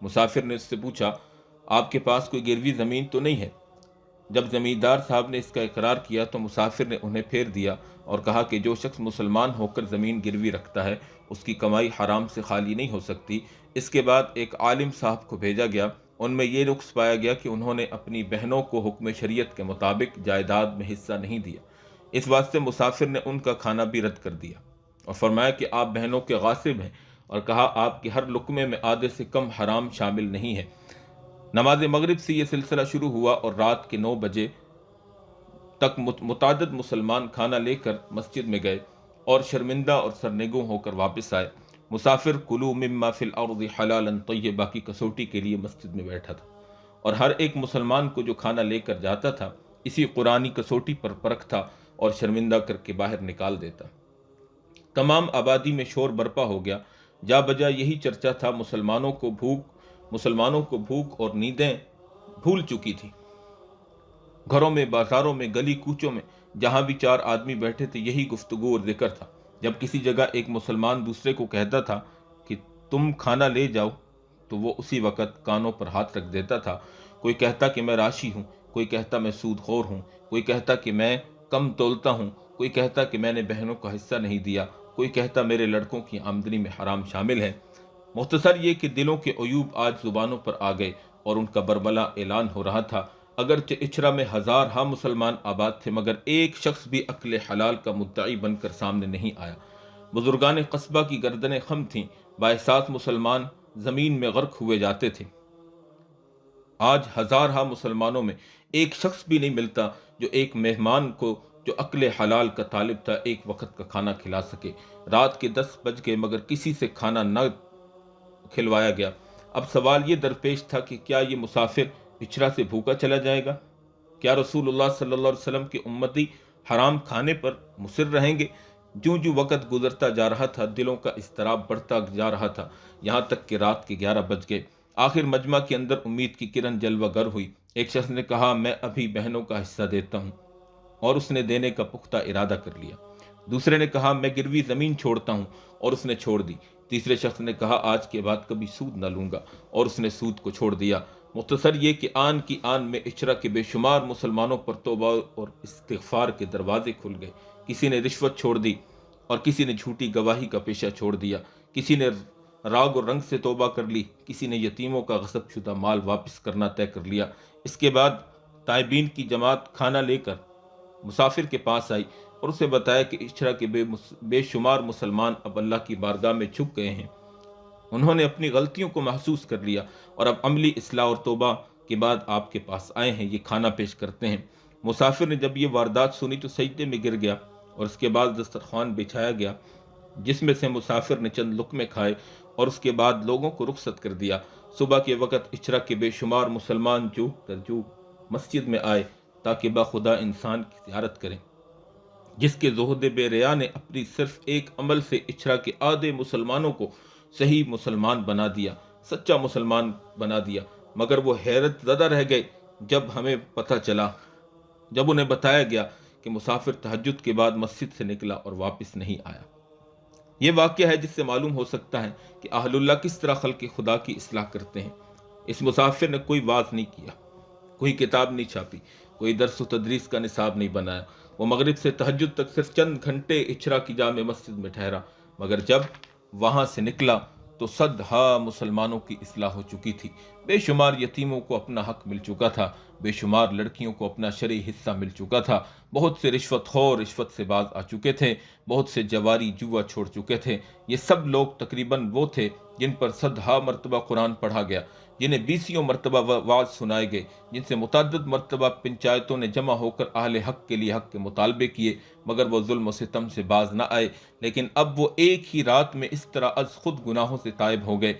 مسافر نے اس سے پوچھا آپ کے پاس کوئی گروی زمین تو نہیں ہے؟ جب زمیندار صاحب نے اس کا اقرار کیا تو مسافر نے انہیں پھیر دیا اور کہا کہ جو شخص مسلمان ہو کر زمین گروی رکھتا ہے اس کی کمائی حرام سے خالی نہیں ہو سکتی۔ اس کے بعد ایک عالم صاحب کو بھیجا گیا، ان میں یہ نقص پایا گیا کہ انہوں نے اپنی بہنوں کو حکم شریعت کے مطابق جائیداد میں حصہ نہیں دیا۔ اس واسطے مسافر نے ان کا کھانا بھی رد کر دیا اور فرمایا کہ آپ بہنوں کے غاصب ہیں، اور کہا آپ کے ہر لقمے میں آدھے سے کم حرام شامل نہیں ہے۔ نماز مغرب سے یہ سلسلہ شروع ہوا اور رات کے 9 بجے تک متعدد مسلمان کھانا لے کر مسجد میں گئے اور شرمندہ اور سرنگوں ہو کر واپس آئے۔ مسافر کلو مما فی الارض حلالا طیبہ کی کسوٹی کے لیے مسجد میں بیٹھا تھا، اور ہر ایک مسلمان کو جو کھانا لے کر جاتا تھا اسی قرآنی کسوٹی پر پرکھتا اور شرمندہ کر کے باہر نکال دیتا۔ تمام آبادی میں شور برپا ہو گیا، جا بجا یہی چرچا تھا، مسلمانوں کو بھوک اور نیندیں بھول چکی تھی۔ گھروں میں، بازاروں میں، گلی کوچوں میں جہاں بھی 4 آدمی بیٹھے تھے یہی گفتگو اور ذکر تھا۔ جب کسی جگہ ایک مسلمان دوسرے کو کہتا تھا کہ تم کھانا لے جاؤ تو وہ اسی وقت کانوں پر ہاتھ رکھ دیتا تھا۔ کوئی کہتا کہ میں راشی ہوں، کوئی کہتا میں سود خور ہوں، کوئی کہتا کہ میں کم تولتا ہوں، کوئی کہتا کہ میں نے بہنوں کا حصہ نہیں دیا، کوئی کہتا میرے لڑکوں کی آمدنی میں حرام شامل ہے۔ مختصر یہ کہ دلوں کے عیوب آج زبانوں پر آ گئے اور ان کا برملا اعلان ہو رہا تھا۔ اگرچہ اچھرا میں ہزارہا مسلمان آباد تھے مگر ایک شخص بھی عقل حلال کا مدعی بن کر سامنے نہیں آیا۔ بزرگان قصبہ کی گردنیں خم تھیں، بااحساس مسلمان زمین میں غرق ہوئے جاتے تھے۔ آج ہزارہا مسلمانوں میں ایک شخص بھی نہیں ملتا جو ایک مہمان کو جو عقل حلال کا طالب تھا ایک وقت کا کھانا کھلا سکے۔ رات کے 10 بج گئے مگر کسی سے کھانا نہ کھلوایا گیا۔ اب سوال یہ درپیش تھا کہ کیا یہ مسافر اچھرا سے بھوکا چلا جائے گا؟ کیا رسول اللہ صلی اللہ علیہ وسلم کے امتی حرام کھانے پر مصر رہیں گے؟ جوں جوں وقت گزرتا جا رہا تھا دلوں کا اضطراب بڑھتا جا رہا تھا، یہاں تک کہ رات کے 11 بج گئے۔ آخر مجمع کے اندر امید کی کرن جلوہ گر ہوئی۔ ایک شخص نے کہا میں ابھی بہنوں کا حصہ دیتا ہوں، اور اس نے دینے کا پختہ ارادہ کر لیا۔ دوسرے نے کہا میں گروی زمین چھوڑتا ہوں، اور اس نے چھوڑ دی۔ تیسرے شخص نے کہا آج کے بعد کبھی سود نہ لوں گا، اور اس نے سود کو چھوڑ دیا۔ مختصر یہ کہ آن کی آن میں اچھرا کے بے شمار مسلمانوں پر توبہ اور استغفار کے دروازے کھل گئے۔ کسی نے رشوت چھوڑ دی اور کسی نے جھوٹی گواہی کا پیشہ چھوڑ دیا، کسی نے راگ اور رنگ سے توبہ کر لی، کسی نے یتیموں کا غصب شدہ مال واپس کرنا طے کر لیا۔ اس کے بعد تائبین کی جماعت کھانا لے کر مسافر کے پاس آئی اور اسے بتایا کہ اچھرا کے بے شمار مسلمان اب اللہ کی بارگاہ میں جھک گئے ہیں، انہوں نے اپنی غلطیوں کو محسوس کر لیا اور اب عملی اصلاح اور توبہ کے بعد آپ کے پاس آئے ہیں، یہ کھانا پیش کرتے ہیں۔ مسافر نے جب یہ واردات سنی تو سجدے میں گر گیا، اور اس کے بعد دسترخوان بچھایا گیا جس میں سے مسافر نے چند لقمے کھائے اور اس کے بعد لوگوں کو رخصت کر دیا۔ صبح کے وقت اچھرا کے بے شمار مسلمان جوگ در جوگ مسجد میں آئے تاکہ باخدا انسان کی زیارت کریں جس کے زہد بے ریا نے اپنی صرف ایک عمل سے اچھرا کے آدھے مسلمانوں کو صحیح مسلمان بنا دیا، سچا مسلمان بنا دیا۔ مگر وہ حیرت زدہ رہ گئے جب انہیں بتایا گیا کہ مسافر تہجد کے بعد مسجد سے نکلا اور واپس نہیں آیا۔ یہ واقعہ ہے جس سے معلوم ہو سکتا ہے کہ اہل اللہ کس طرح خلق خدا کی اصلاح کرتے ہیں۔ اس مسافر نے کوئی واعظ نہیں کیا، کوئی کتاب نہیں چھاپی، کوئی درس و تدریس کا نصاب نہیں بنایا۔ وہ مغرب سے تہجد تک صرف چند گھنٹے اچھرا کی جامع مسجد میں ٹھہرا، مگر جب وہاں سے نکلا تو صدہا مسلمانوں کی اصلاح ہو چکی تھی، بے شمار یتیموں کو اپنا حق مل چکا تھا، بے شمار لڑکیوں کو اپنا شرعی حصہ مل چکا تھا، بہت سے رشوت خور رشوت سے باز آ چکے تھے، بہت سے جواری جوا چھوڑ چکے تھے۔ یہ سب لوگ تقریباً وہ تھے جن پر صدہا مرتبہ قرآن پڑھا گیا، جنہیں 20 مرتبہ وعظ سنائے گئے، جن سے متعدد مرتبہ پنچایتوں نے جمع ہو کر اہل حق کے لیے حق کے مطالبے کیے، مگر وہ ظلم و ستم سے باز نہ آئے۔ لیکن اب وہ ایک ہی رات میں اس طرح از خود گناہوں سے تائب ہو گئے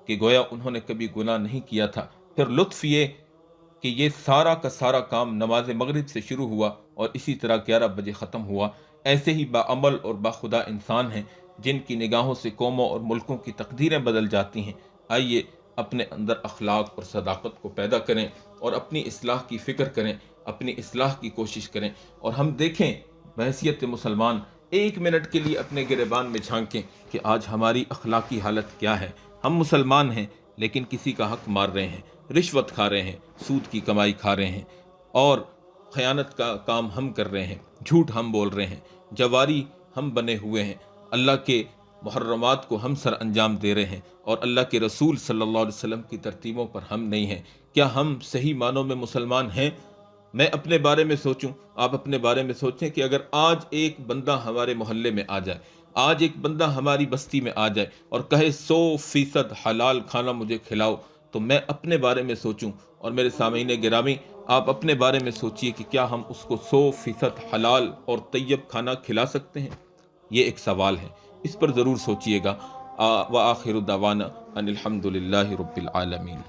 کہ گویا انہوں نے کبھی گناہ نہیں کیا تھا۔ پھر لطف یہ کہ یہ سارا کا سارا کام نماز مغرب سے شروع ہوا اور اسی طرح 11 بجے ختم ہوا۔ ایسے ہی باعمل اور باخدا انسان ہیں جن کی نگاہوں سے قوموں اور ملکوں کی تقدیریں بدل جاتی ہیں۔ آئیے اپنے اندر اخلاق اور صداقت کو پیدا کریں اور اپنی اصلاح کی فکر کریں، اپنی اصلاح کی کوشش کریں، اور ہم دیکھیں بحیثیت مسلمان 1 منٹ کے لیے اپنے گریبان میں جھانکیں کہ آج ہماری اخلاقی حالت کیا ہے۔ ہم مسلمان ہیں، لیکن کسی کا حق مار رہے ہیں، رشوت کھا رہے ہیں، سود کی کمائی کھا رہے ہیں، اور خیانت کا کام ہم کر رہے ہیں، جھوٹ ہم بول رہے ہیں، جواری ہم بنے ہوئے ہیں، اللہ کے محرمات کو ہم سر انجام دے رہے ہیں، اور اللہ کے رسول صلی اللہ علیہ وسلم کی ترتیبوں پر ہم نہیں ہیں۔ کیا ہم صحیح معنوں میں مسلمان ہیں؟ میں اپنے بارے میں سوچوں، آپ اپنے بارے میں سوچیں کہ اگر آج ایک بندہ ہمارے محلے میں آ جائے، آج ایک بندہ ہماری بستی میں آ جائے اور کہے 100% حلال کھانا مجھے کھلاؤ، تو میں اپنے بارے میں سوچوں، اور میرے سامعین گرامی آپ اپنے بارے میں سوچئے کہ کیا ہم اس کو 100% حلال اور طیب کھانا کھلا سکتے ہیں؟ یہ ایک سوال ہے، اس پر ضرور سوچئے گا۔ وآخر دعوانا ان الحمد للہ رب العالمین۔